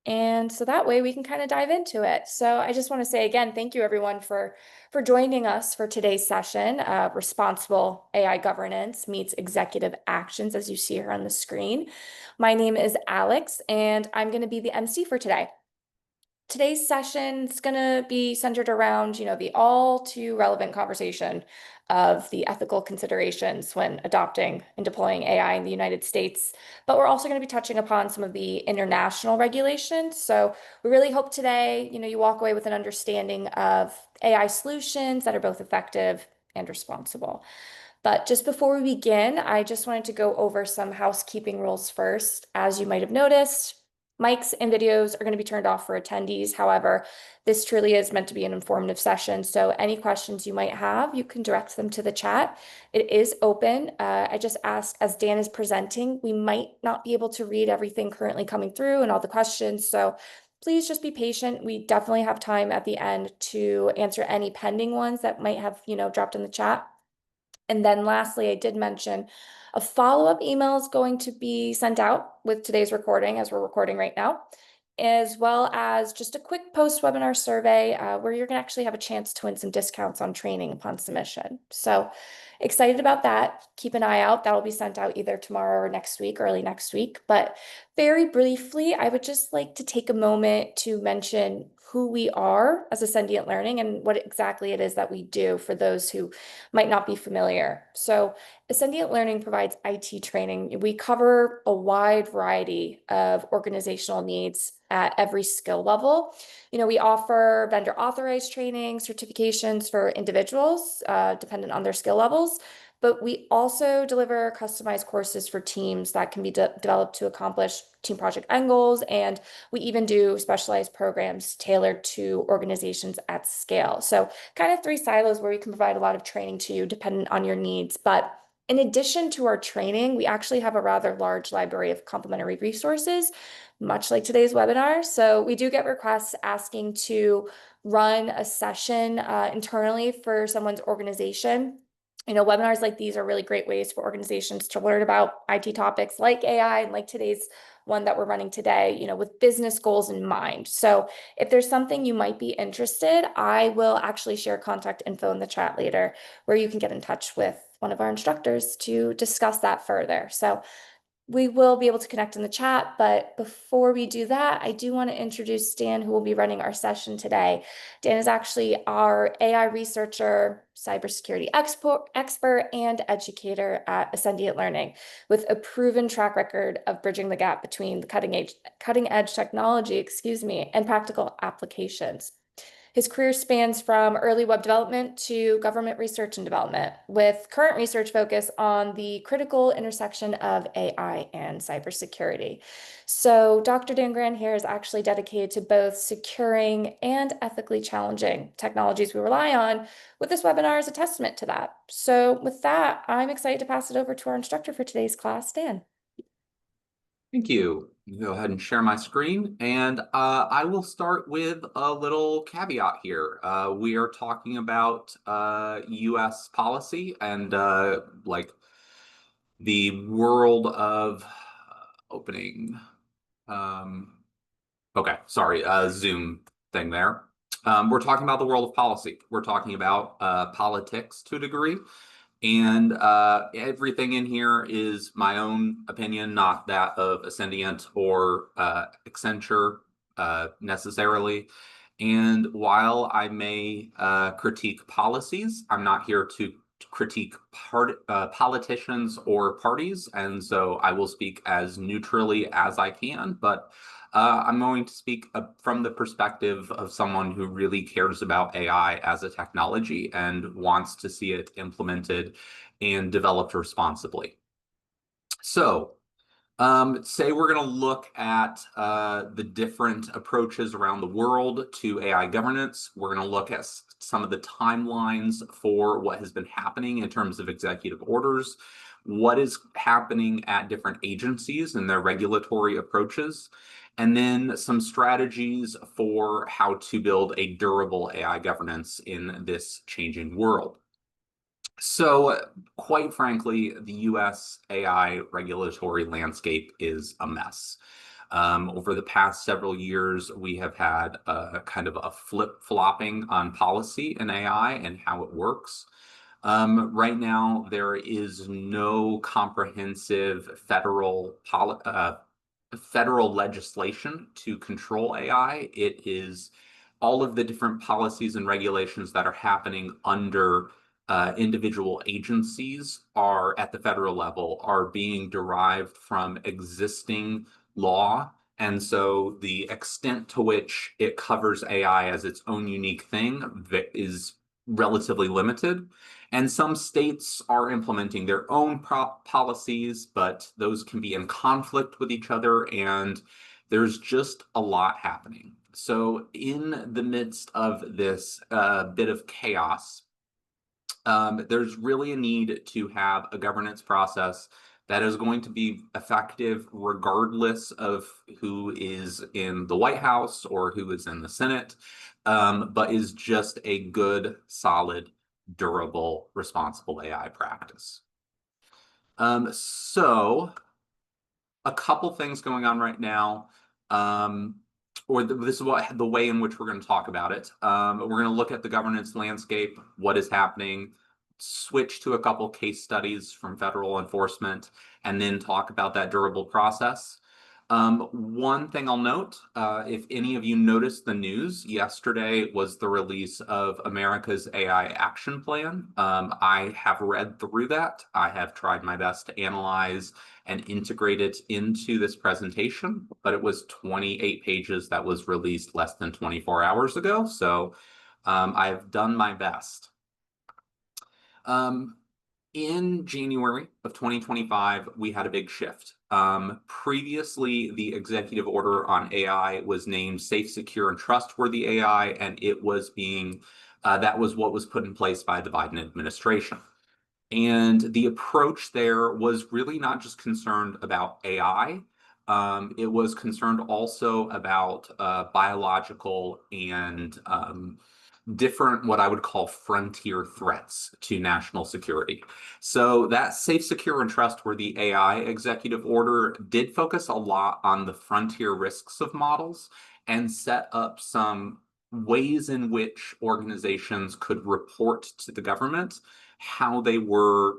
And so that way we can kind of dive into it. So I just want to say again, thank you everyone for joining us for today's session. Responsible AI governance meets executive actions, as you see here on the screen. My name is Alex, and I'm going to be the MC for today. Today's session is going to be centered around, the all too relevant conversation of the ethical considerations when adopting and deploying AI in the United States. But we're also going to be touching upon some of the international regulations. So we really hope today, you walk away with an understanding of AI solutions that are both effective and responsible. But just before we begin, I just wanted to go over some housekeeping rules first. As you might have noticed, mics and videos are going to be turned off for attendees. However, this truly is meant to be an informative session. So any questions you might have, you can direct them to the chat. It is open. I just ask, as Dan is presenting, we might not be able to read everything currently coming through and all the questions. So please just be patient. We definitely have time at the end to answer any pending ones that might have, dropped in the chat. And then lastly, I did mention a follow-up email is going to be sent out with today's recording, as we're recording right now, as well as just a quick post-webinar survey where you're going to actually have a chance to win some discounts on training upon submission. So excited about that. Keep an eye out. That'll be sent out either tomorrow or next week, early next week. But very briefly, I would just like to take a moment to mention who we are as Ascendient Learning and what exactly it is that we do for those who might not be familiar. So Ascendient Learning provides IT training. We cover a wide variety of organizational needs at every skill level. We offer vendor authorized training, certifications for individuals, dependent on their skill levels, but we also deliver customized courses for teams that can be developed to accomplish team project end goals. And we even do specialized programs tailored to organizations at scale. So kind of three silos where we can provide a lot of training to you dependent on your needs. But in addition to our training, we actually have a rather large library of complementary resources, much like today's webinar. So we do get requests asking to run a session internally for someone's organization. Webinars like these are really great ways for organizations to learn about IT topics like AI and like today's one that we're running today, with business goals in mind. So if there's something you might be interested, I will actually share contact info in the chat later where you can get in touch with one of our instructors to discuss that further. So we will be able to connect in the chat, but before we do that, I do want to introduce Dan, who will be running our session today. Dan is actually our AI researcher, cybersecurity expert, and educator at Ascendient Learning, with a proven track record of bridging the gap between the cutting edge technology, and practical applications. His career spans from early web development to government research and development, with current research focus on the critical intersection of AI and cybersecurity. So Dr. Dan Grand here is actually dedicated to both securing and ethically challenging technologies we rely on, with this webinar as a testament to that. So with that, I'm excited to pass it over to our instructor for today's class, Dan. Thank you. Go ahead and share my screen, and I will start with a little caveat here. We are talking about U.S. policy and like the world of opening. Okay, sorry, Zoom thing there. We're talking about the world of policy. We're talking about politics to a degree. And everything in here is my own opinion, not that of Ascendient or Accenture necessarily. And while I may critique policies, I'm not here to critique politicians or parties. And so I will speak as neutrally as I can. But I'm going to speak from the perspective of someone who really cares about AI as a technology and wants to see it implemented and developed responsibly. So, say we're going to look at the different approaches around the world to AI governance. We're going to look at some of the timelines for what has been happening in terms of executive orders, what is happening at different agencies and their regulatory approaches, and then some strategies for how to build a durable AI governance in this changing world. So, quite frankly, the US AI regulatory landscape is a mess. Over the past several years, we have had a kind of a flip-flopping on policy in AI and how it works. Right now, there is no comprehensive federal legislation to control AI. It is all of the different policies and regulations that are happening under individual agencies are at the federal level are being derived from existing law. And so the extent to which it covers AI as its own unique thing is relatively limited. And some states are implementing their own policies, but those can be in conflict with each other, and there's just a lot happening. So in the midst of this bit of chaos, there's really a need to have a governance process that is going to be effective regardless of who is in the White House or who is in the Senate, but is just a good, solid, durable, responsible AI practice. So a couple things going on right now, this is the way in which we're going to talk about it. We're going to look at the governance landscape, what is happening, switch to a couple case studies from federal enforcement, and then talk about that durable process. One thing I'll note, if any of you noticed the news, yesterday was the release of America's AI Action Plan. I have read through that. I have tried my best to analyze and integrate it into this presentation, but it was 28 pages that was released less than 24 hours ago. So I've done my best. In January of 2025, we had a big shift. Previously, the executive order on AI was named Safe, Secure, and Trustworthy AI, and it was that was what was put in place by the Biden administration. And the approach there was really not just concerned about AI. It was concerned also about biological and different, what I would call frontier threats to national security. So that Safe, Secure, and Trustworthy AI executive order did focus a lot on the frontier risks of models and set up some ways in which organizations could report to the government how they were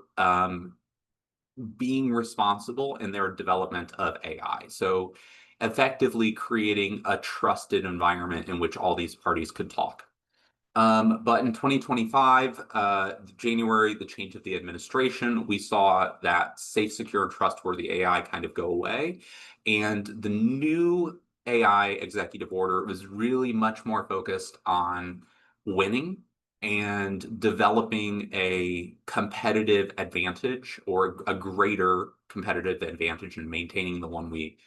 being responsible in their development of AI. So effectively creating a trusted environment in which all these parties could talk. But in 2025, January, the change of the administration, we saw that safe, secure, and trustworthy AI kind of go away. And the new AI executive order was really much more focused on winning and developing a competitive advantage or a greater competitive advantage and maintaining the one we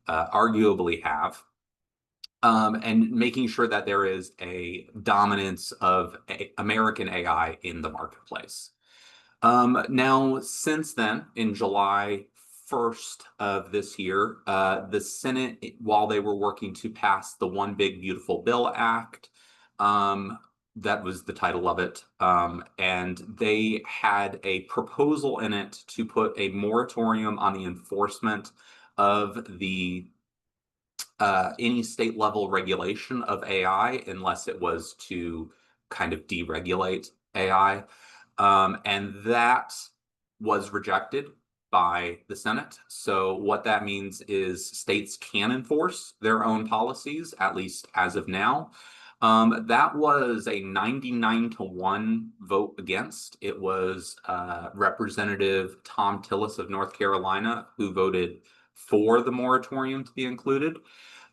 arguably have. And making sure that there is a dominance of American AI in the marketplace. Now, since then, in July 1st of this year, the Senate, while they were working to pass the One Big Beautiful Bill Act, that was the title of it, and they had a proposal in it to put a moratorium on the enforcement of the any state level regulation of AI unless it was to kind of deregulate AI. And that was rejected by the Senate. So what that means is states can enforce their own policies, at least as of now. That was a 99-1 vote against. It was Representative Tom Tillis of North Carolina who voted for the moratorium to be included.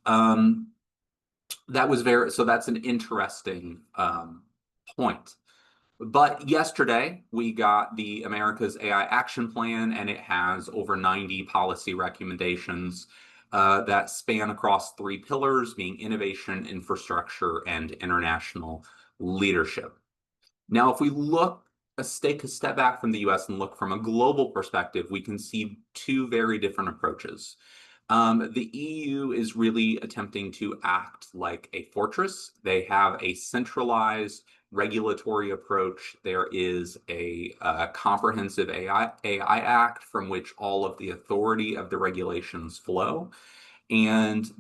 So that's an interesting point. But yesterday, we got the America's AI Action Plan, and it has over 90 policy recommendations that span across three pillars, being innovation, infrastructure, and international leadership. Now, if we take a step back from the US and look from a global perspective, we can see two very different approaches. The EU is really attempting to act like a fortress. They have a centralized regulatory approach. There is a comprehensive AI Act from which all of the authority of the regulations flow. And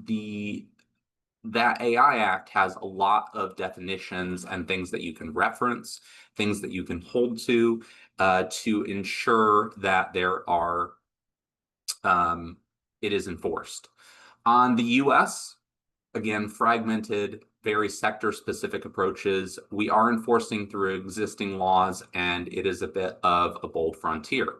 that AI Act has a lot of definitions and things that you can reference, things that you can hold to ensure that it is enforced. On the US, again, fragmented, very sector-specific approaches. We are enforcing through existing laws, and it is a bit of a bold frontier.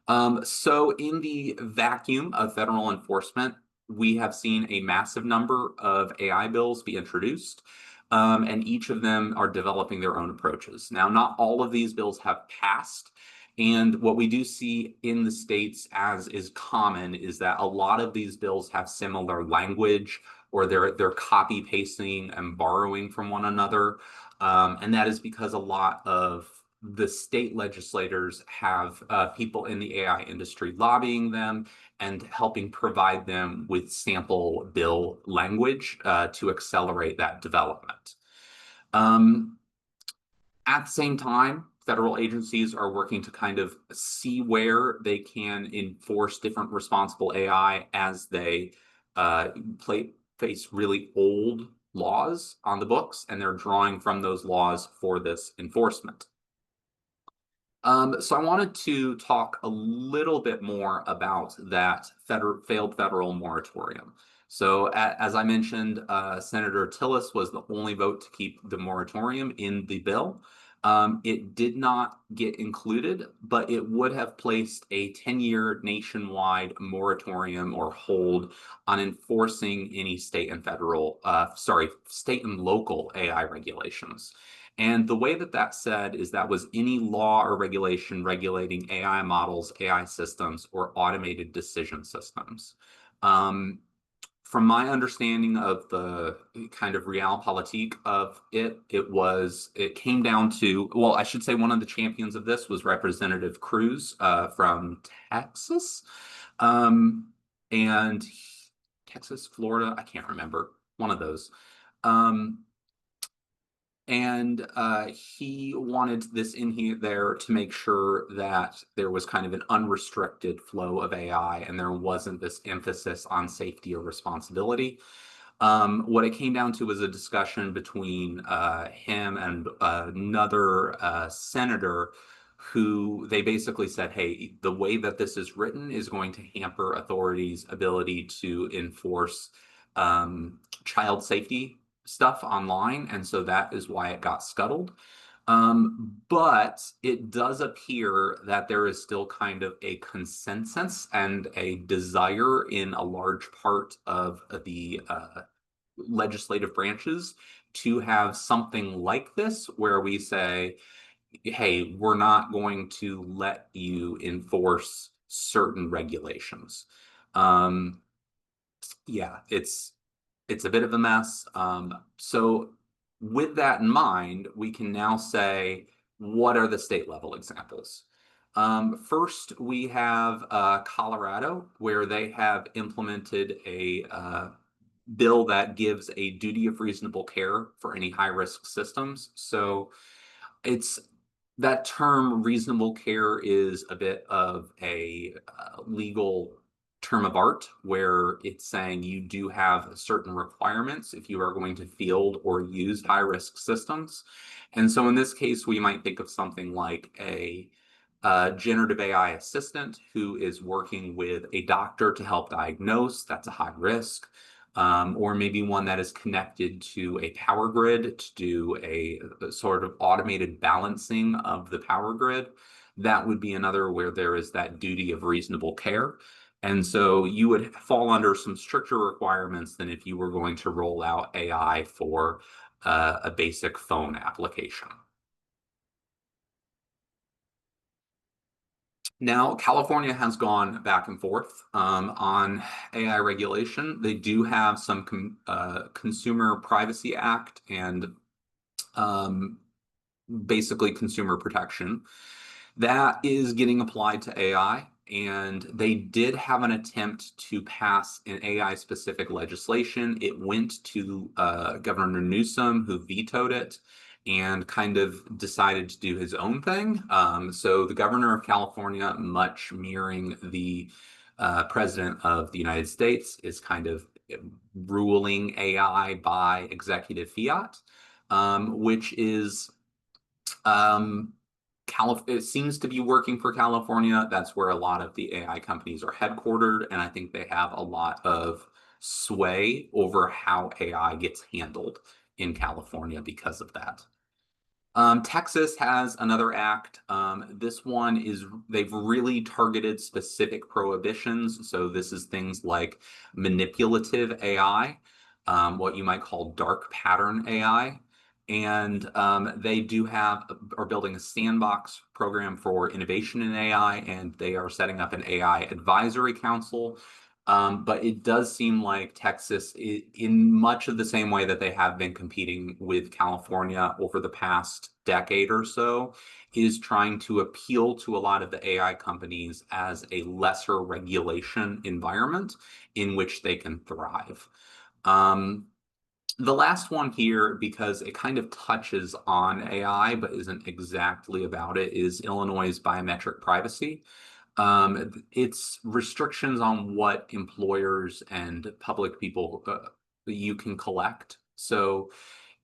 So in the vacuum of federal enforcement, we have seen a massive number of AI bills be introduced, and each of them are developing their own approaches. Now, not all of these bills have passed, and what we do see in the states, as is common, is that a lot of these bills have similar language, or they're copy pasting and borrowing from one another. And that is because a lot of the state legislators have people in the AI industry lobbying them and helping provide them with sample bill language to accelerate that development. At the same time, federal agencies are working to kind of see where they can enforce different responsible AI as they face really old laws on the books, and they're drawing from those laws for this enforcement. So I wanted to talk a little bit more about that failed federal moratorium. So as I mentioned, Senator Tillis was the only vote to keep the moratorium in the bill. It did not get included, but it would have placed a 10-year nationwide moratorium or hold on enforcing any state and local AI regulations. And the way that that's said is that was any law or regulation regulating AI models, AI systems, or automated decision systems. From my understanding of the kind of realpolitik of it came down to, well, I should say one of the champions of this was Representative Cruz from Texas. And Texas, Florida, I can't remember, one of those. And he wanted this in there to make sure that there was kind of an unrestricted flow of AI and there wasn't this emphasis on safety or responsibility. What it came down to was a discussion between him and another senator who they basically said, hey, the way that this is written is going to hamper authorities' ability to enforce child safety stuff online, and so that is why it got scuttled. But it does appear that there is still kind of a consensus and a desire in a large part of the legislative branches to have something like this, where we say, hey, we're not going to let you enforce certain regulations. Yeah, it's a bit of a mess. So with that in mind, we can now say, what are the state level examples? First, we have Colorado, where they have implemented a bill that gives a duty of reasonable care for any high risk systems. So it's that term reasonable care is a bit of a legal term of art, where it's saying you do have certain requirements if you are going to field or use high risk systems. And so in this case, we might think of something like a generative AI assistant who is working with a doctor to help diagnose. That's a high risk. Or maybe one that is connected to a power grid to do a sort of automated balancing of the power grid. That would be another where there is that duty of reasonable care. And so you would fall under some stricter requirements than if you were going to roll out AI for a basic phone application. Now, California has gone back and forth on AI regulation. They do have some Consumer Privacy Act and basically consumer protection that is getting applied to AI. And they did have an attempt to pass an AI-specific legislation. It went to Governor Newsom, who vetoed it and kind of decided to do his own thing. So the governor of California, much mirroring the President of the United States is kind of ruling AI by executive fiat, which is it seems to be working for California. That's where a lot of the AI companies are headquartered, and I think they have a lot of sway over how AI gets handled in California because of that. Texas has another act. This one is, they've really targeted specific prohibitions. So this is things like manipulative AI, what you might call dark pattern AI. And they are building a sandbox program for innovation in AI, and they are setting up an AI advisory council. But it does seem like Texas, in much of the same way that they have been competing with California over the past decade or so, is trying to appeal to a lot of the AI companies as a lesser regulation environment in which they can thrive. The last one here, because it kind of touches on AI but isn't exactly about it, is Illinois' biometric privacy. It's restrictions on what employers and public people you can collect. So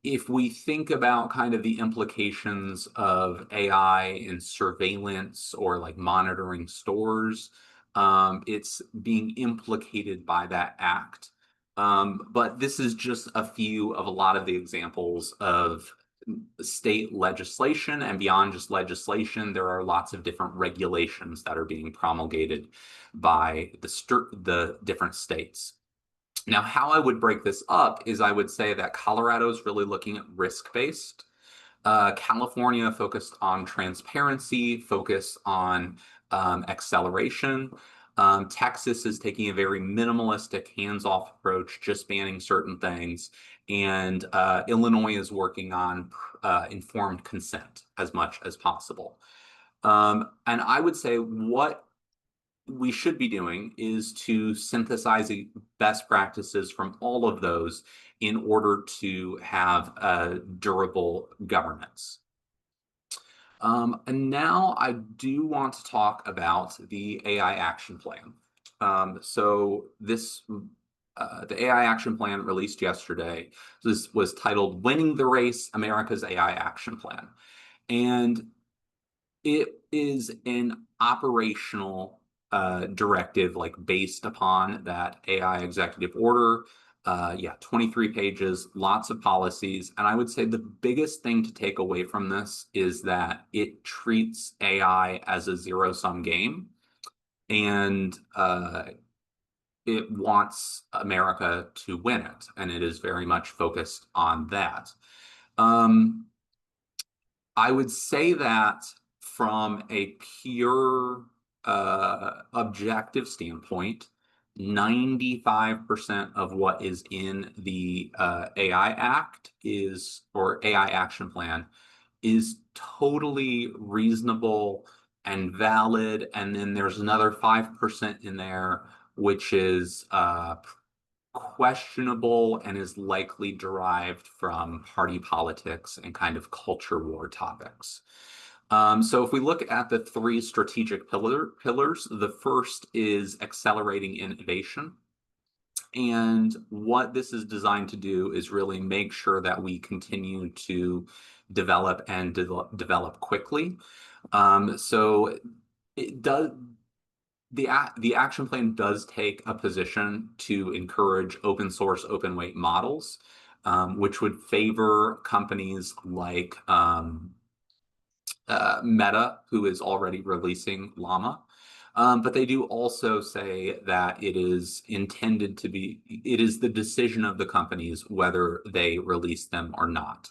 if we think about kind of the implications of AI in surveillance or like monitoring stores, it's being implicated by that act. But this is just a few of a lot of the examples of state legislation, and beyond just legislation, there are lots of different regulations that are being promulgated by the different states. Now, how I would break this up is I would say that Colorado is really looking at risk-based. California focused on transparency, focused on acceleration. Texas is taking a very minimalistic, hands-off approach, just banning certain things. And Illinois is working on informed consent as much as possible. And I would say what we should be doing is to synthesize best practices from all of those in order to have a durable governance. And now I do want to talk about the AI action plan. So the AI action plan released yesterday. This was titled "Winning the Race: America's AI Action Plan," and it is an operational directive, like based upon that AI executive order. 23 pages, lots of policies. And I would say the biggest thing to take away from this is that it treats AI as a zero-sum game. And it wants America to win it. And it is very much focused on that. I would say that from a pure objective standpoint, 95% of what is in the AI Act or AI Action Plan is totally reasonable and valid. And then there's another 5% in there, which is questionable and is likely derived from party politics and kind of culture war topics. So if we look at the three strategic pillars, the first is accelerating innovation. And what this is designed to do is really make sure that we continue to develop and develop quickly. So it does. The action plan does take a position to encourage open source, open weight models, which would favor companies like Meta, who is already releasing Llama. But they do also say that it is the decision of the companies whether they release them or not.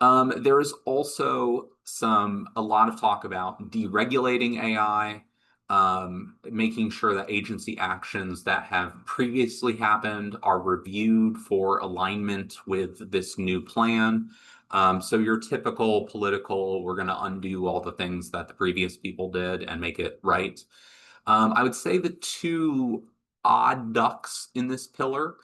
There is also a lot of talk about deregulating AI, making sure that agency actions that have previously happened are reviewed for alignment with this new plan. So your typical political, we're going to undo all the things that the previous people did and make it right. I would say the two odd ducks in this pillar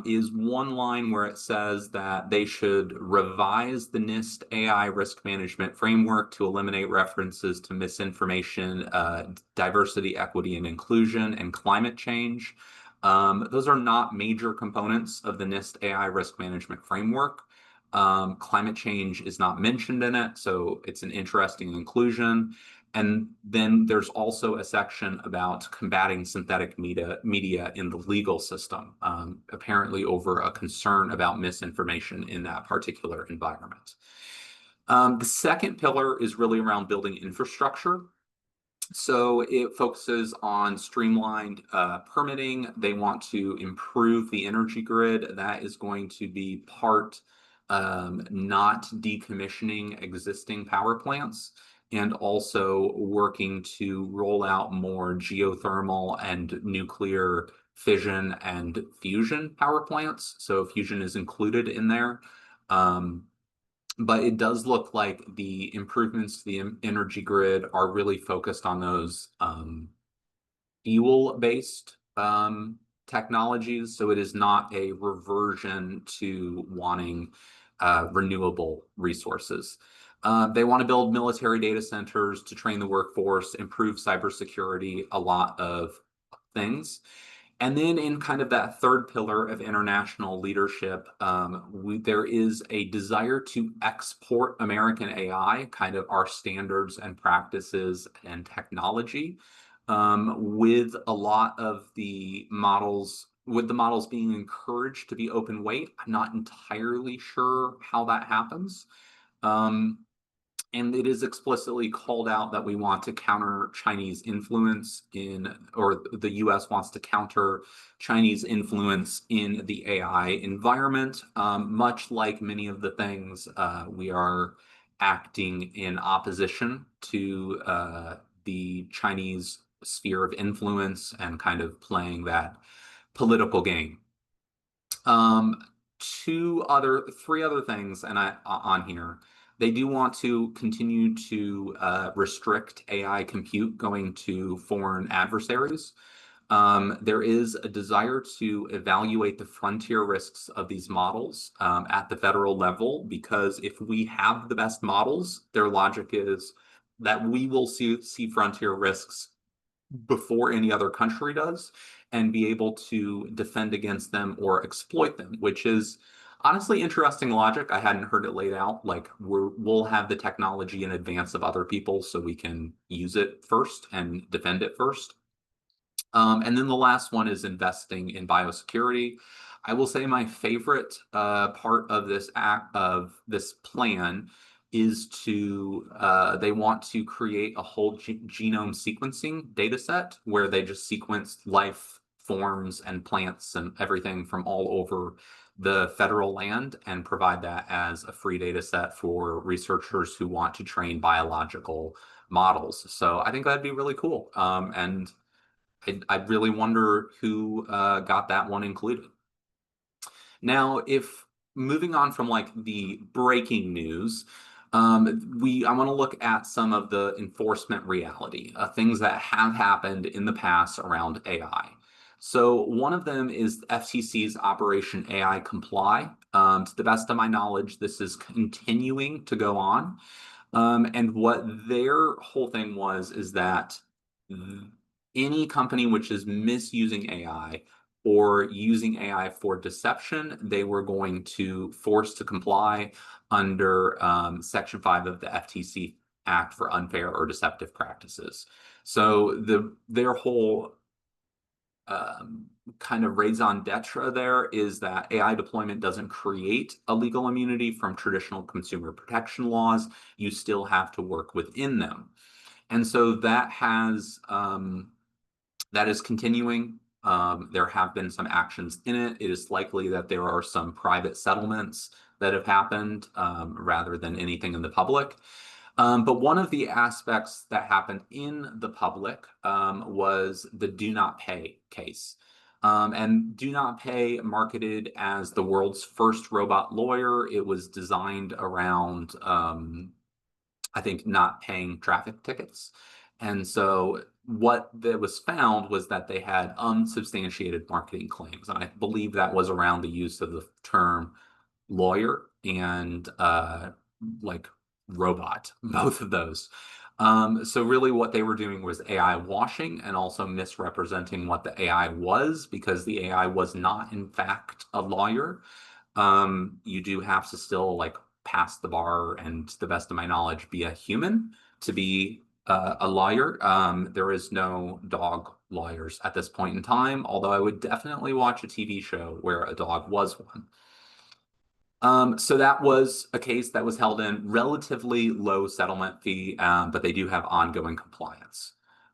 is one line where it says that they should revise the NIST AI risk management framework to eliminate references to misinformation, diversity, equity, and inclusion, and climate change. Those are not major components of the NIST AI risk management framework. Climate change is not mentioned in it, so it's an interesting inclusion. And then there's also a section about combating synthetic media in the legal system, apparently over a concern about misinformation in that particular environment. The second pillar is really around building infrastructure. So it focuses on streamlined permitting. They want to improve the energy grid. That is going to be part not decommissioning existing power plants, and also working to roll out more geothermal and nuclear fission and fusion power plants. So fusion is included in there. But it does look like the improvements to the energy grid are really focused on those fuel-based technologies. So it is not a reversion to wanting renewable resources. They want to build military data centers to train the workforce, improve cybersecurity, a lot of things. And then in kind of that third pillar of international leadership, there is a desire to export American AI, kind of our standards and practices and technology, with a lot of the models, with the models being encouraged to be open weight. I'm not entirely sure how that happens. And it is explicitly called out that we want to counter Chinese influence or the US wants to counter Chinese influence in the AI environment. Much like many of the things, we are acting in opposition to the Chinese sphere of influence and kind of playing that political game. Three other things, and on here. They do want to continue to restrict AI compute going to foreign adversaries. There is a desire to evaluate the frontier risks of these models at the federal level, because if we have the best models, their logic is that we will see frontier risks before any other country does and be able to defend against them or exploit them, which is honestly interesting logic. I hadn't heard it laid out. Like we'll have the technology in advance of other people so we can use it first and defend it first. And then the last one is investing in biosecurity. I will say my favorite part of this plan is they want to create a whole genome sequencing data set where they just sequence life forms and plants and everything from all over the federal land and provide that as a free data set for researchers who want to train biological models. So I think that'd be really cool. And I really wonder who got that one included. Now, if moving on from like the breaking news, I want to look at some of the enforcement reality, things that have happened in the past around AI. So one of them is FTC's Operation AI Comply. To the best of my knowledge, this is continuing to go on. And what their whole thing is that any company which is misusing AI or using AI for deception, they were going to force to comply under Section 5 of the FTC Act for unfair or deceptive practices. So their whole kind of raison d'etre there is that AI deployment doesn't create a legal immunity from traditional consumer protection laws. You still have to work within them. And so that is continuing. There have been some actions in it. It is likely that there are some private settlements that have happened rather than anything in the public. But one of the aspects that happened in the public was the do not pay case. And do not pay, marketed as the world's first robot lawyer. It was designed around, I think, not paying traffic tickets. And so what that was found was that they had unsubstantiated marketing claims. And I believe that was around the use of the term lawyer and like robot, both of those. So really what they were doing was AI washing and also misrepresenting what the AI was, because the AI was not in fact a lawyer. You do have to still like pass the bar and, to the best of my knowledge, be a human to be a lawyer. There is no dog lawyers at this point in time, although I would definitely watch a TV show where a dog was one. So that was a case that was held in relatively low settlement fee, but they do have ongoing compliance.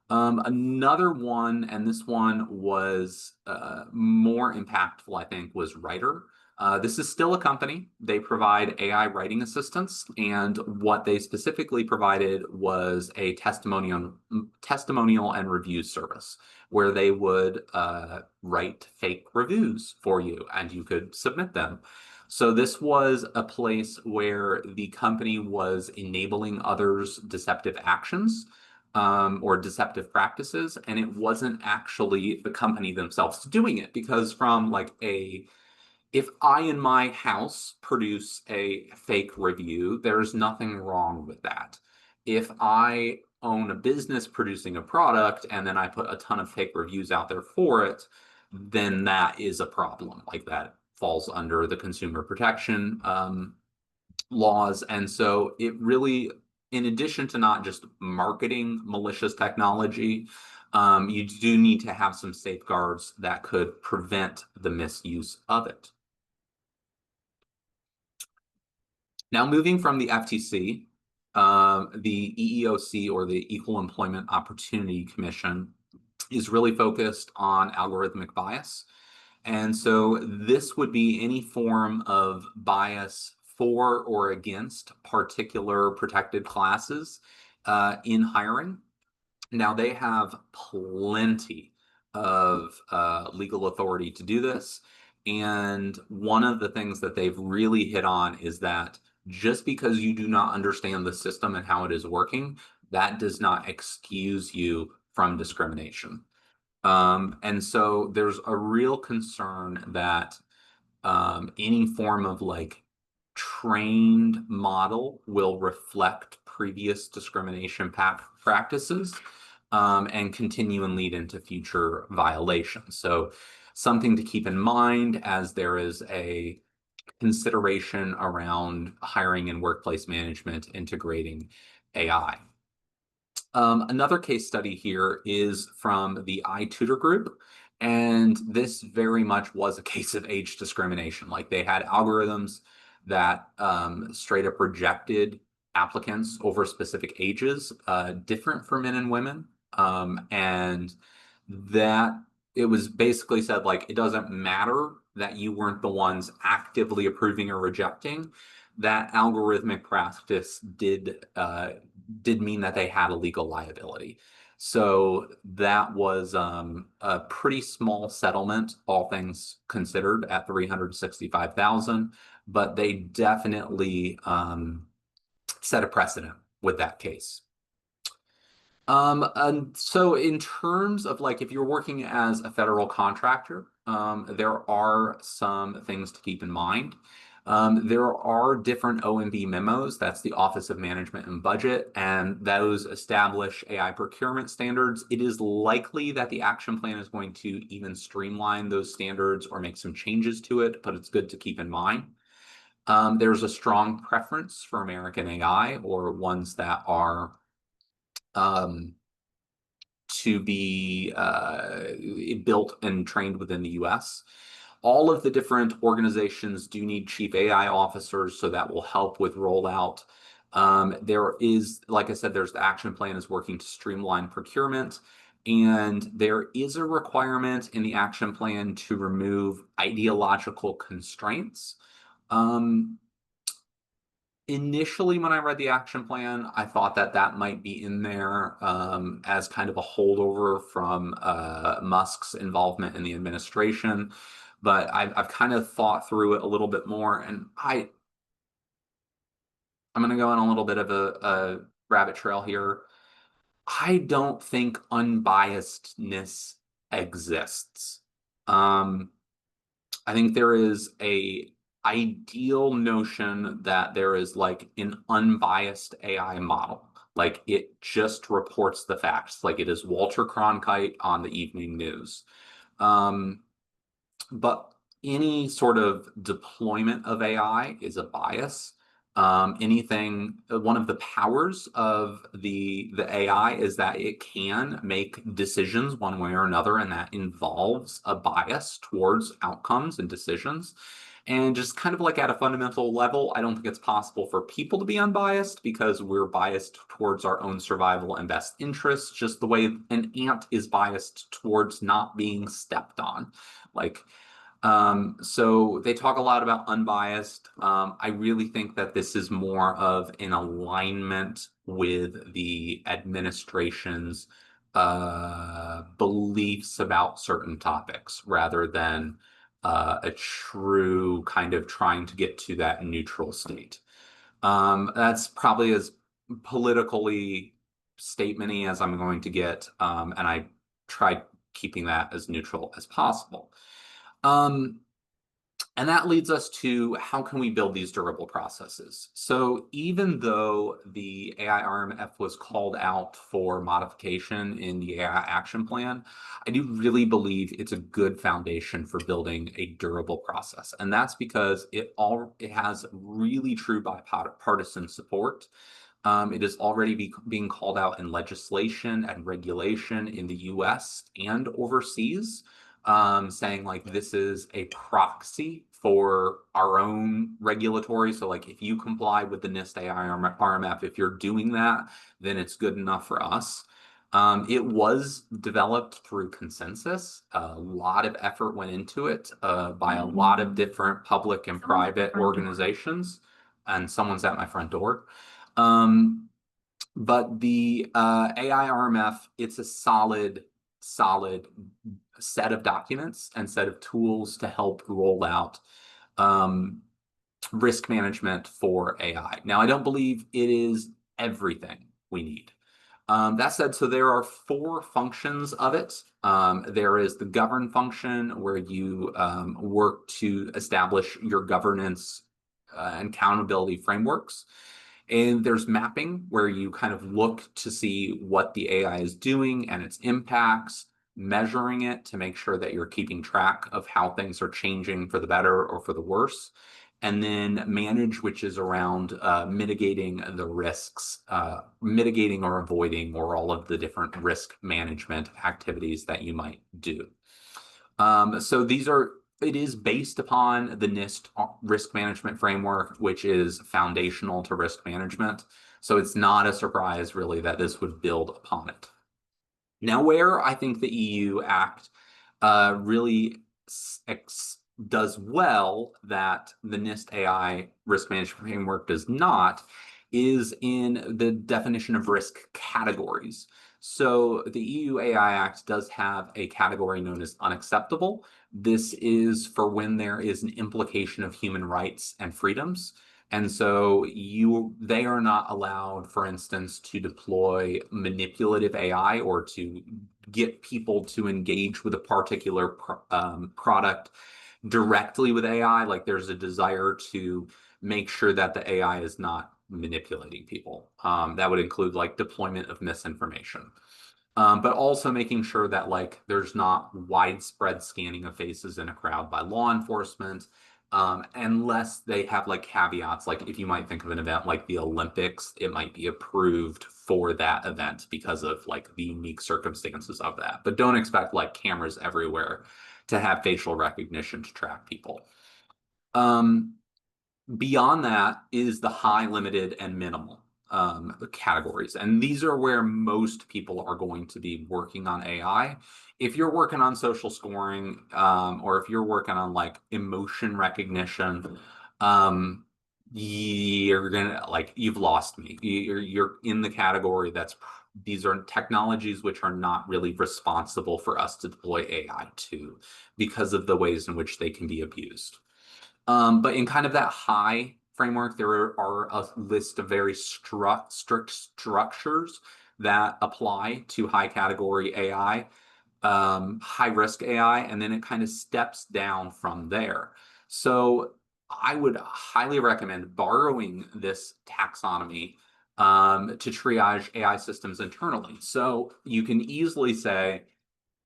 Another one, and this one was more impactful, I think, was Writer. This is still a company. They provide AI writing assistance, and what they specifically provided was a testimonial and review service where they would write fake reviews for you, and you could submit them. So this was a place where the company was enabling others' deceptive actions or deceptive practices, and it wasn't actually the company themselves doing it, because from like if I in my house produce a fake review, there's nothing wrong with that. If I own a business producing a product and then I put a ton of fake reviews out there for it, then that is a problem. Like that falls under the consumer protection laws. And so it really, in addition to not just marketing malicious technology, you do need to have some safeguards that could prevent the misuse of it. Now, moving from the FTC, the EEOC, or the Equal Employment Opportunity Commission, is really focused on algorithmic bias. And so this would be any form of bias for or against particular protected classes in hiring. Now, they have plenty of legal authority to do this. And one of the things that they've really hit on is that just because you do not understand the system and how it is working, that does not excuse you from discrimination. And so there's a real concern that any form of like trained model will reflect previous discrimination practices and continue and lead into future violations. So something to keep in mind as there is a consideration around hiring and workplace management integrating AI. Another case study here is from the iTutor group, and this very much was a case of age discrimination. Like they had algorithms that straight up rejected applicants over specific ages, different for men and women, and that it was basically said like it doesn't matter that you weren't the ones actively approving or rejecting. That algorithmic practice did mean that they had a legal liability. So that was a pretty small settlement, all things considered, at $365,000, but they definitely set a precedent with that case. And so in terms of like if you're working as a federal contractor, there are some things to keep in mind. There are different OMB memos, that's the Office of Management and Budget, and those establish AI procurement standards. It is likely that the action plan is going to even streamline those standards or make some changes to it, but it's good to keep in mind. There's a strong preference for American AI, or ones that are to be built and trained within the US. All of the different organizations do need chief AI officers, so that will help with rollout. There is, like I said, there's the action plan is working to streamline procurement, and there is a requirement in the action plan to remove ideological constraints. Initially, when I read the action plan, I thought that that might be in there as kind of a holdover from Musk's involvement in the administration. But I've kind of thought through it a little bit more, and I'm going to go on a little bit of a rabbit trail here. I don't think unbiasedness exists. Um, I think there is a ideal notion that there is like an unbiased AI model. Like it just reports the facts, like it is Walter Cronkite on the evening news. Um, but any sort of deployment of AI is a bias. One of the powers of the AI is that it can make decisions one way or another, and that involves a bias towards outcomes and decisions. And just kind of like at a fundamental level, I don't think it's possible for people to be unbiased because we're biased towards our own survival and best interests, just the way an ant is biased towards not being stepped on. Like, so they talk a lot about unbiased. I really think that this is more of an alignment with the administration's beliefs about certain topics rather than a true kind of trying to get to that neutral state. That's probably as politically statementy as I'm going to get, and I tried keeping that as neutral as possible. Um, and that leads us to how can we build these durable processes? So even though the AI RMF was called out for modification in the AI action plan, I do really believe it's a good foundation for building a durable process. And that's because it has really true bipartisan support. It is already being called out in legislation and regulation in the US and overseas, saying like this is a proxy for our own regulatory. So like if you comply with the NIST AI RMF, if you're doing that, then it's good enough for us. It was developed through consensus. A lot of effort went into it by a lot of different public and private organizations. And someone's at my front door. Um, but the AI RMF, it's a solid set of documents and set of tools to help roll out um, risk management for AI. Now, I don't believe it is everything we need. That said, so there are four functions of it. There is the govern function where you work to establish your governance and accountability frameworks. And there's mapping where you kind of look to see what the AI is doing and its impacts, measuring it to make sure that you're keeping track of how things are changing for the better or for the worse. And then manage, which is around mitigating the risks, mitigating or avoiding, or all of the different risk management activities that you might do. So it is based upon the NIST risk management framework, which is foundational to risk management. So it's not a surprise, really, that this would build upon it. Now, where I think the EU Act really does well that the NIST AI risk management framework does not is in the definition of risk categories. So the EU AI Act does have a category known as unacceptable. This is for when there is an implication of human rights and freedoms. And so they are not allowed, for instance, to deploy manipulative AI or to get people to engage with a particular product directly with AI. Like there's a desire to make sure that the AI is not manipulating people. That would include like deployment of misinformation. But also making sure that like there's not widespread scanning of faces in a crowd by law enforcement, unless they have like caveats. Like if you might think of an event like the Olympics, it might be approved for that event because of like the unique circumstances of that. But don't expect like cameras everywhere to have facial recognition to track people. Um, Beyond that is the high, limited, and minimal categories. And these are where most people are going to be working on AI. If you're working on social scoring, or if you're working on like emotion recognition, you're gonna like you've lost me. You're in the category these are technologies which are not really responsible for us to deploy AI to because of the ways in which they can be abused. But in kind of that high framework, there are a list of very strict structures that apply to high category AI, high risk AI, and then it kind of steps down from there. So I would highly recommend borrowing this taxonomy to triage AI systems internally. So you can easily say,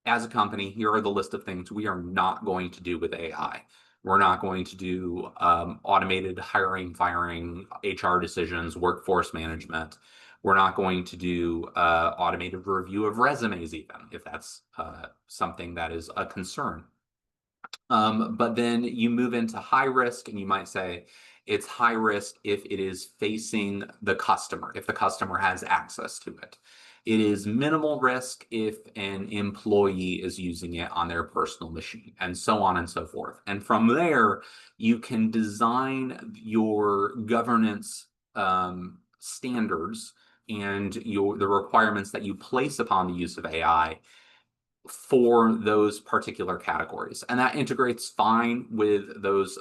as a company, here are the list of things we are not going to do with AI. We're not going to do automated hiring, firing, HR decisions, workforce management. We're not going to do automated review of resumes, even if that's something that is a concern. But then you move into high risk, and you might say it's high risk if it is facing the customer, if the customer has access to it. It is minimal risk if an employee is using it on their personal machine, and so on and so forth. And from there, you can design your governance standards and the requirements that you place upon the use of AI for those particular categories. And that integrates fine with those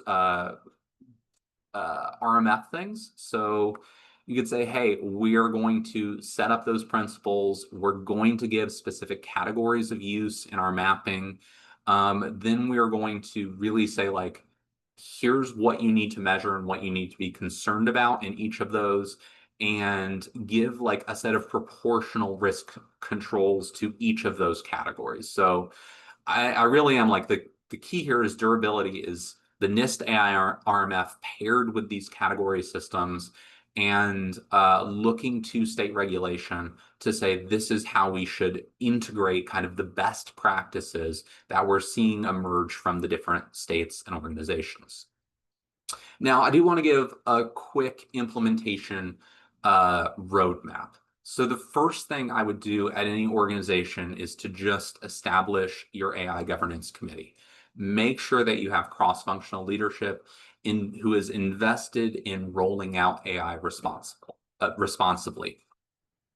RMF things. So you could say, hey, we are going to set up those principles. We're going to give specific categories of use in our mapping. Then we are going to really say, like, here's what you need to measure and what you need to be concerned about in each of those, and give like a set of proportional risk controls to each of those categories. So I really am like the key here is durability, is the NIST AI RMF paired with these category systems, and looking to state regulation to say this is how we should integrate kind of the best practices that we're seeing emerge from the different states and organizations. Now, I do want to give a quick implementation roadmap. So the first thing I would do at any organization is to just establish your AI governance committee. Make sure that you have cross-functional leadership who is invested in rolling out AI responsibly.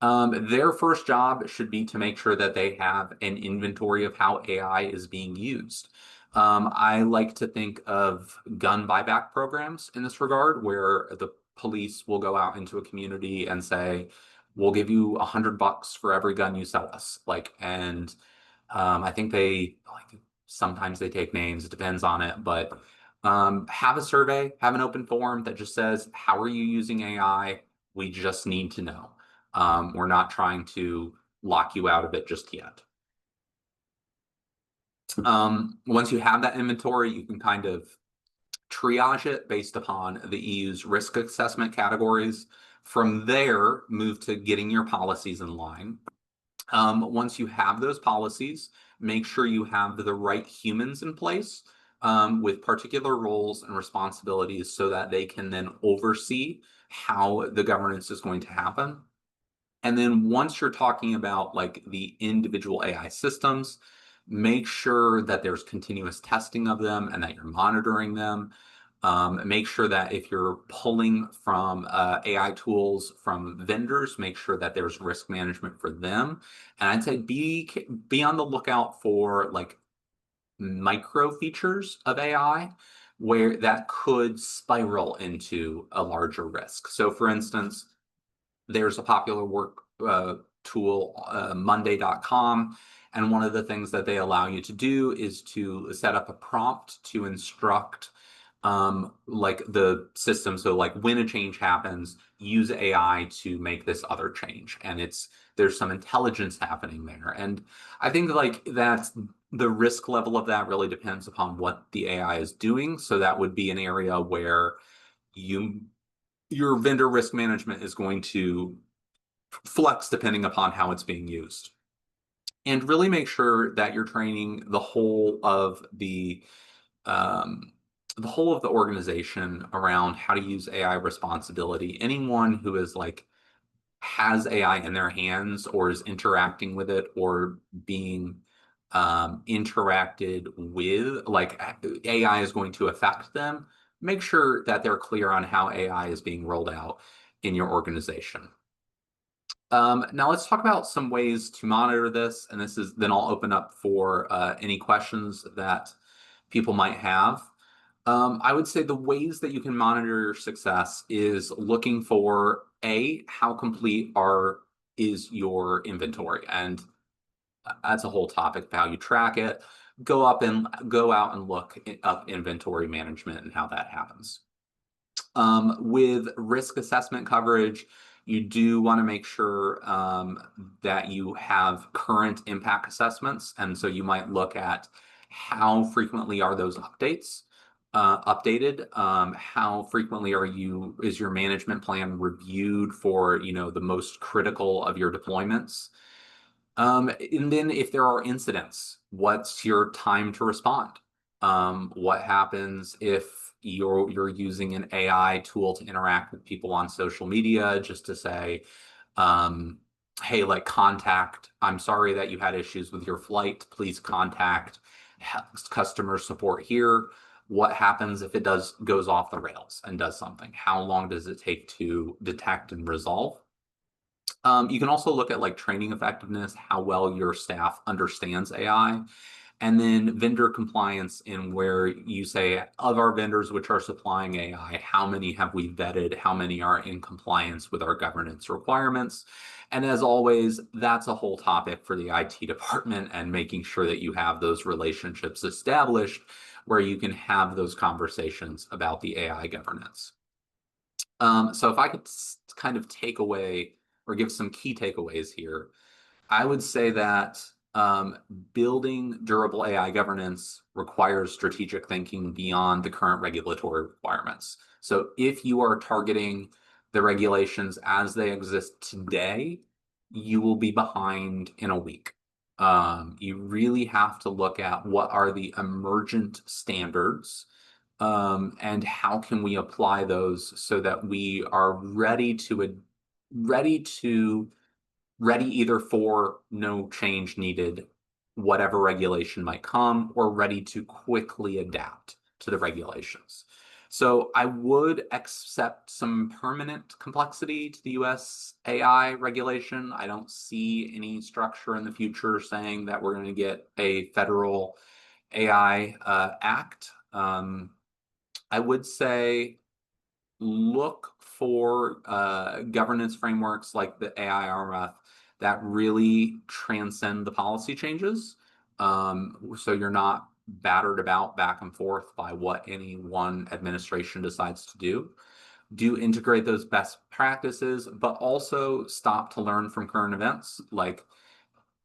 Their first job should be to make sure that they have an inventory of how AI is being used. I like to think of gun buyback programs in this regard, where the police will go out into a community and say, we'll give you $100 for every gun you sell us. And I think sometimes they take names, it depends on it, but have a survey, have an open forum that just says, how are you using AI? We just need to know. We're not trying to lock you out of it just yet. Once you have that inventory, you can kind of triage it based upon the EU's risk assessment categories. From there, move to getting your policies in line. Once you have those policies, make sure you have the right humans in place with particular roles and responsibilities so that they can then oversee how the governance is going to happen. And then once you're talking about like the individual AI systems, make sure that there's continuous testing of them and that you're monitoring them. Make sure that if you're pulling from AI tools from vendors, make sure that there's risk management for them. And I'd say be on the lookout for like micro features of AI where that could spiral into a larger risk. So for instance, there's a popular work tool, Monday.com. And one of the things that they allow you to do is to set up a prompt to instruct like the system. So like when a change happens, use AI to make this other change. And there's some intelligence happening there. And I think like that's the risk level of that really depends upon what the AI is doing. So that would be an area where your vendor risk management is going to flex depending upon how it's being used. And really make sure that you're training the whole of the organization around how to use AI responsibility. Anyone who is like has AI in their hands or is interacting with it or being interacted with, like AI is going to affect them, make sure that they're clear on how AI is being rolled out in your organization. Now let's talk about some ways to monitor this, and then I'll open up for any questions that people might have. I would say the ways that you can monitor your success is looking for how complete are is your inventory. And that's a whole topic of how you track it. Go out and look up inventory management and how that happens. With risk assessment coverage, you do want to make sure that you have current impact assessments. And so you might look at how frequently are those updated? How frequently is your management plan reviewed for, the most critical of your deployments? And then if there are incidents, what's your time to respond? What happens if you're using an AI tool to interact with people on social media just to say, hey, like I'm sorry that you had issues with your flight. Please contact customer support here. What happens if it goes off the rails and does something? How long does it take to detect and resolve? You can also look at like training effectiveness, how well your staff understands AI, and then vendor compliance, in where you say, of our vendors which are supplying AI, how many have we vetted? How many are in compliance with our governance requirements? And as always, that's a whole topic for the IT department, and making sure that you have those relationships established where you can have those conversations about the AI governance. So if I could kind of take away or give some key takeaways here, I would say that building durable AI governance requires strategic thinking beyond the current regulatory requirements. So if you are targeting the regulations as they exist today, you will be behind in a week. You really have to look at what are the emergent standards, and how can we apply those so that we are ready either for no change needed, whatever regulation might come, or ready to quickly adapt to the regulations. So I would accept some permanent complexity to the US AI regulation. I don't see any structure in the future saying that we're going to get a federal AI act. I would say look for governance frameworks like the AI RMF that really transcend the policy changes. So you're not battered about back and forth by what any one administration decides to do. Do integrate those best practices, but also stop to learn from current events. Like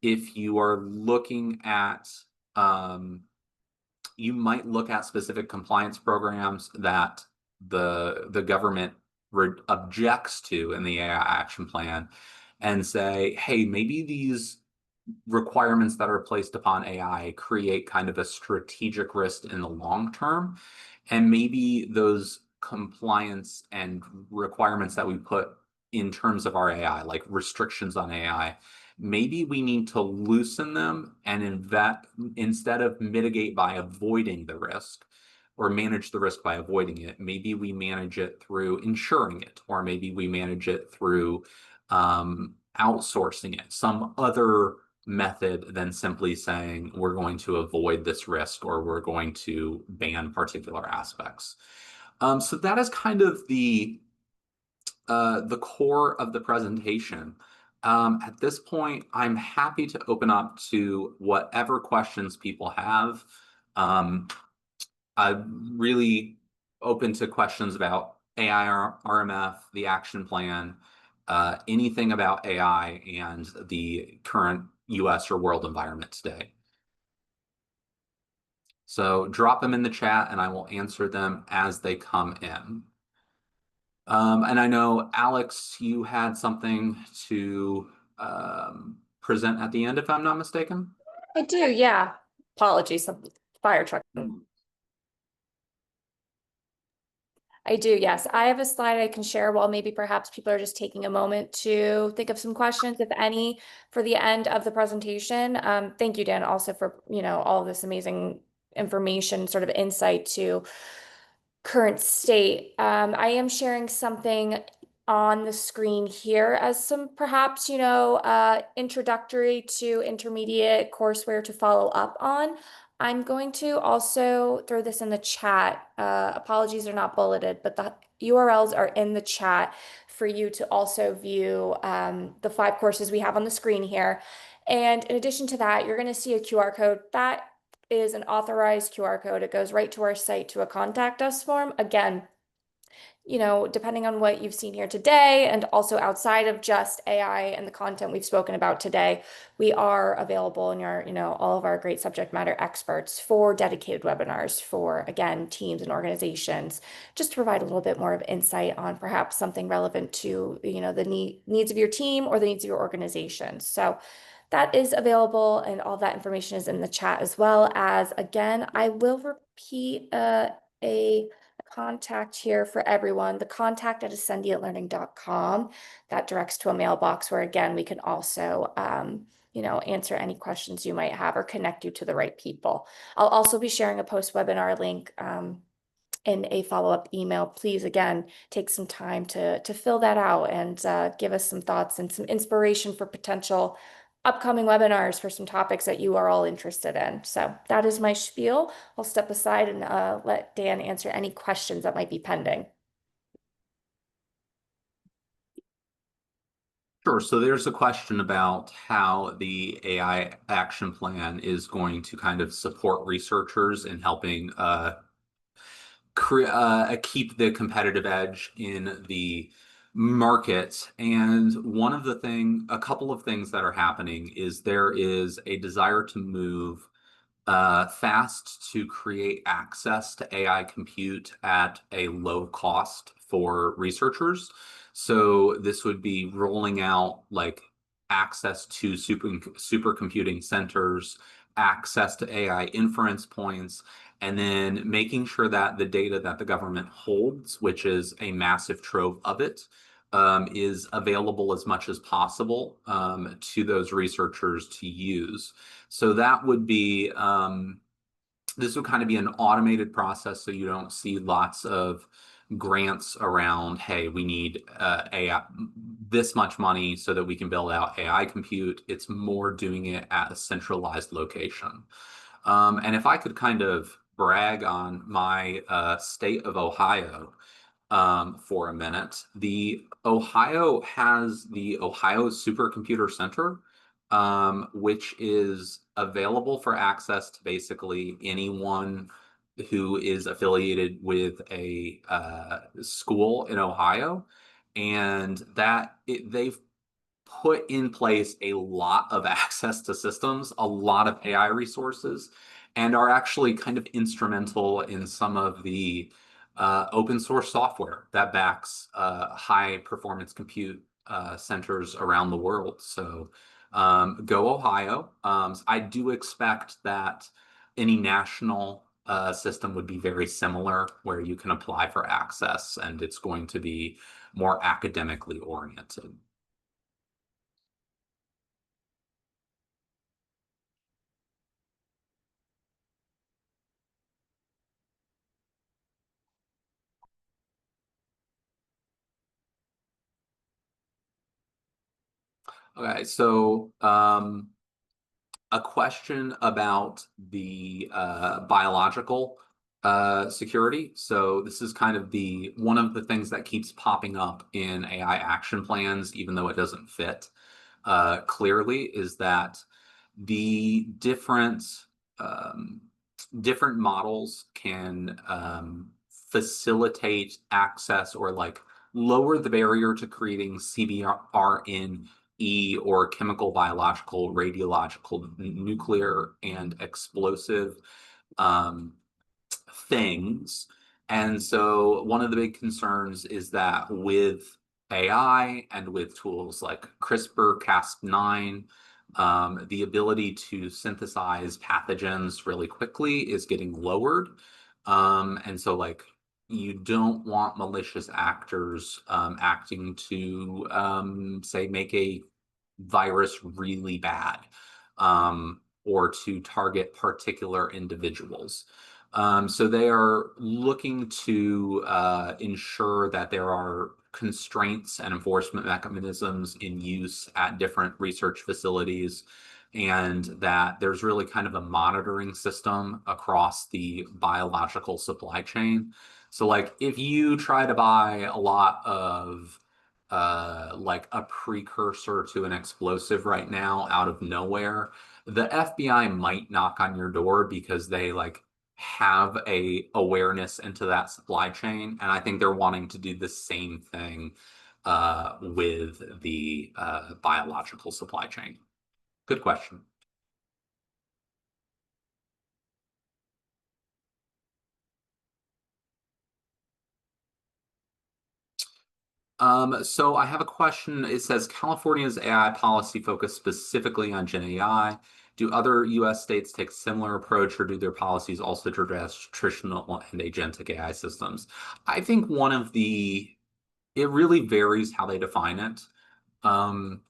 if you are looking at you might look at specific compliance programs that the government objects to in the AI action plan, and say, hey, maybe these requirements that are placed upon AI create kind of a strategic risk in the long term. And maybe those compliance and requirements that we put in terms of our AI, like restrictions on AI, maybe we need to loosen them and instead of mitigate by avoiding the risk or manage the risk by avoiding it, maybe we manage it through insuring it, or maybe we manage it through outsourcing it, some other method than simply saying we're going to avoid this risk or we're going to ban particular aspects. So that is kind of the core of the presentation. At this point, I'm happy to open up to whatever questions people have. I'm really open to questions about AI RMF, the action plan, anything about AI and the current US or world environment today. So drop them in the chat and I will answer them as they come in. And I know, Alex, you had something to present at the end, if I'm not mistaken. I do, yeah. Apologies, some fire truck. I do, yes. I have a slide I can share while maybe perhaps people are just taking a moment to think of some questions, if any, for the end of the presentation. Thank you, Dan, also for, all of this amazing information, sort of insight to current state. I am sharing something on the screen here as some perhaps, introductory to intermediate courseware to follow up on. I'm going to also throw this in the chat. Apologies are not bulleted, but the URLs are in the chat for you to also view the 5 courses we have on the screen here. And in addition to that, you're going to see a QR code. That is an authorized QR code. It goes right to our site to a contact us form. Again, depending on what you've seen here today, and also outside of just AI and the content we've spoken about today, we are available in all of our great subject matter experts for dedicated webinars for, again, teams and organizations, just to provide a little bit more of insight on perhaps something relevant to, the needs of your team or the needs of your organization. So that is available, and all that information is in the chat, as well as, again, I will repeat a contact here for everyone. The contact at ascendientlearning.com, that directs to a mailbox where, again, we can also answer any questions you might have or connect you to the right people. I'll also be sharing a post-webinar link in a follow-up email. Please, again, take some time to fill that out and give us some thoughts and some inspiration for potential upcoming webinars for some topics that you are all interested in. So that is my spiel. I'll step aside and let Dan answer any questions that might be pending. Sure. So there's a question about how the AI action plan is going to kind of support researchers in helping keep the competitive edge in the market. And a couple of things that are happening is there is a desire to move fast to create access to AI compute at a low cost for researchers. So this would be rolling out like access to supercomputing centers, access to AI inference points, and then making sure that the data that the government holds, which is a massive trove of it, is available as much as possible to those researchers to use. So that would be, this would kind of be an automated process, so you don't see lots of grants around, hey, we need AI, this much money so that we can build out AI compute. It's more doing it at a centralized location. And if I could kind of brag on my state of Ohio, for a minute. The Ohio has the Ohio Supercomputer Center, which is available for access to basically anyone who is affiliated with a school in Ohio, and they've put in place a lot of access to systems, a lot of AI resources, and are actually kind of instrumental in some of the open source software that backs high performance compute centers around the world. So go Ohio. I do expect that any national system would be very similar, where you can apply for access and it's going to be more academically oriented. Okay, so a question about the biological security. So this is kind of one of the things that keeps popping up in AI action plans, even though it doesn't fit clearly, is that the um, different models can facilitate access or like lower the barrier to creating CBRN or chemical, biological, radiological, nuclear, and explosive um, things. And so one of the big concerns is that with AI and with tools like CRISPR-Cas9, the ability to synthesize pathogens really quickly is getting lowered. And so like you don't want malicious actors acting to say make a virus really bad, or to target particular individuals. So they are looking to ensure that there are constraints and enforcement mechanisms in use at different research facilities and that there's really kind of a monitoring system across the biological supply chain. So like if you try to buy a lot of like a precursor to an explosive right now out of nowhere, the FBI might knock on your door because they like have a awareness into that supply chain. And I think they're wanting to do the same thing with the biological supply chain. Good question. So I have a question. It says California's AI policy focus specifically on Gen AI. Do other US states take similar approach, or do their policies also address traditional and agentic AI systems? I think it really varies how they define it. Um,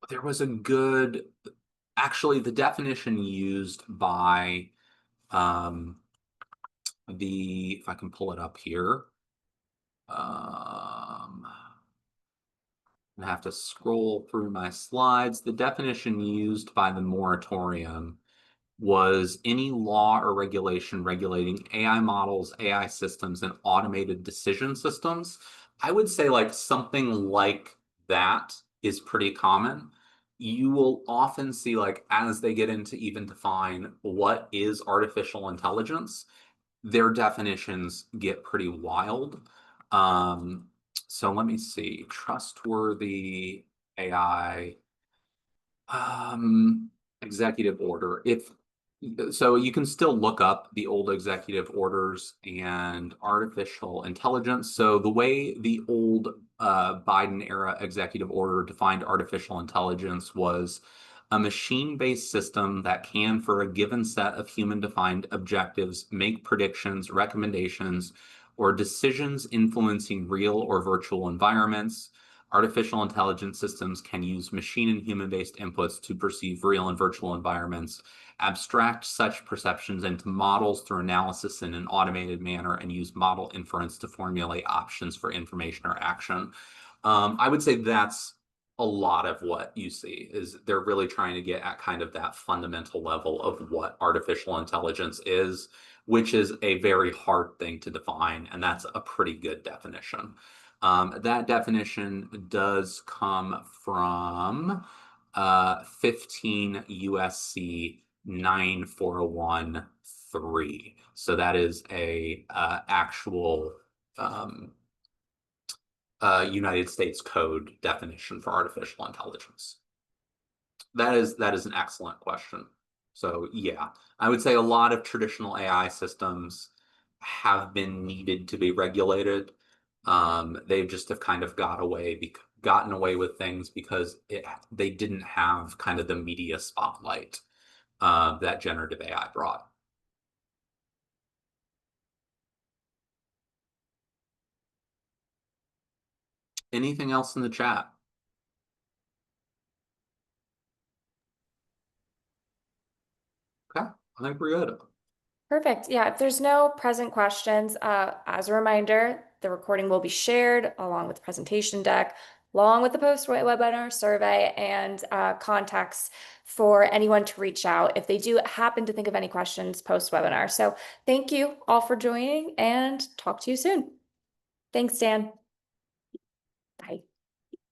there was a good, actually, the definition used by if I can pull it up here. I have to scroll through my slides. The definition used by the moratorium was any law or regulation regulating AI models, AI systems, and automated decision systems. I would say like something like that is pretty common. You will often see like as they get into even define what is artificial intelligence, their definitions get pretty wild. Um, so let me see. Trustworthy AI executive order. If so, you can still look up the old executive orders and artificial intelligence. So the way the old Biden era executive order defined artificial intelligence was a machine-based system that can, for a given set of human-defined objectives, make predictions, recommendations, or decisions influencing real or virtual environments. Artificial intelligence systems can use machine and human-based inputs to perceive real and virtual environments, abstract such perceptions into models through analysis in an automated manner, and use model inference to formulate options for information or action. I would say that's a lot of what you see is they're really trying to get at kind of that fundamental level of what artificial intelligence is, which is a very hard thing to define, and that's a pretty good definition. That definition does come from 15 USC 9413. So that is a actual United States Code definition for artificial intelligence. That is an excellent question. So yeah, I would say a lot of traditional AI systems have been needed to be regulated. They just have kind of gotten away with things because they didn't have kind of the media spotlight that generative AI brought. Anything else in the chat? Okay, I think we're good. Perfect. Yeah, if there's no present questions, as a reminder, the recording will be shared along with the presentation deck, along with the post-webinar survey and contacts for anyone to reach out if they do happen to think of any questions post-webinar. So thank you all for joining and talk to you soon. Thanks, Dan.